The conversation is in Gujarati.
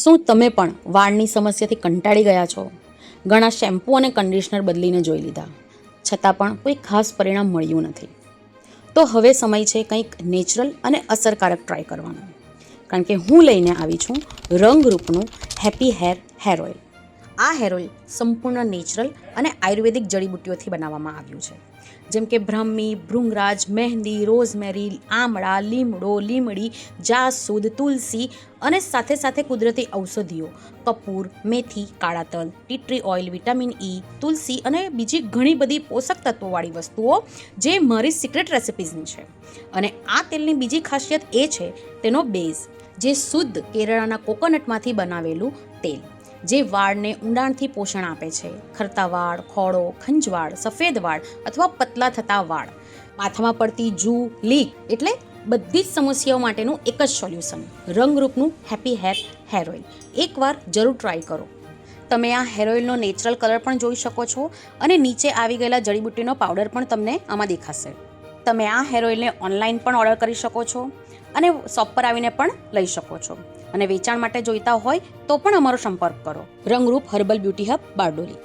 શું તમે પણ વાળની સમસ્યાથી કંટાળી ગયા છો? ઘણા શેમ્પૂ અને કન્ડિશનર બદલીને જોઈ લીધા, છતાં પણ કોઈ ખાસ પરિણામ મળ્યું નથી. તો હવે સમય છે કંઈક નેચરલ અને અસરકારક ટ્રાય કરવાનો. કારણ કે હું લઈને આવી છું રંગરૂપનું હેપી હેર ઓઇલ. આ હેર ઓઇલ સંપૂર્ણ નેચરલ અને આયુર્વેદિક જડીબુટ્ટીઓથી બનાવવામાં આવ્યું છે, જેમ કે બ્રાહ્મી, ભૃંગરાજ, મહેંદી, રોઝમેરી, આમળા, લીમડો, લીમડી, જાસૂદ, તુલસી અને સાથે સાથે કુદરતી ઔષધિઓ કપૂર, મેથી, કાળા તલ, tea tree oil, vitamin E, તુલસી અને બીજી ઘણી બધી પોષક તત્વોવાળી વસ્તુઓ જે મારી સિક્રેટ રેસિપીઝની છે. અને આ તેલની બીજી ખાસિયત એ છે તેનો બેઝ, જે શુદ્ધ કેરળના કોકોનટમાંથી બનાવેલું તેલ, જે વાળને ઊંડાણથી પોષણ આપે છે. ખરતા વાળ, ખોડો, ખંજવાળ, સફેદ વાળ અથવા પતલા થતા વાળ, માથામાં પડતી જૂ, લીક એટલે બધી જ સમસ્યાઓ માટેનું એક જ સોલ્યુશન, રંગરૂપનું હેપી હેર ઓઇલ. એકવાર જરૂર ટ્રાય કરો. તમે આ હેર ઓઇલનો નેચરલ કલર પણ જોઈ શકો છો અને નીચે આવી ગયેલા જડીબુટ્ટીનો પાવડર પણ તમને આમાં દેખાશે. તમે આ હેર ઓઇલને ઓનલાઈન પણ ઓર્ડર કરી શકો છો અને શોપ પર આવીને પણ લઈ શકો છો. અને વેચાણ માટે જોઈતા હોય તો પણ અમારો સંપર્ક કરો. રંગરૂપ હર્બલ બ્યુટી હબ, બારડોલી.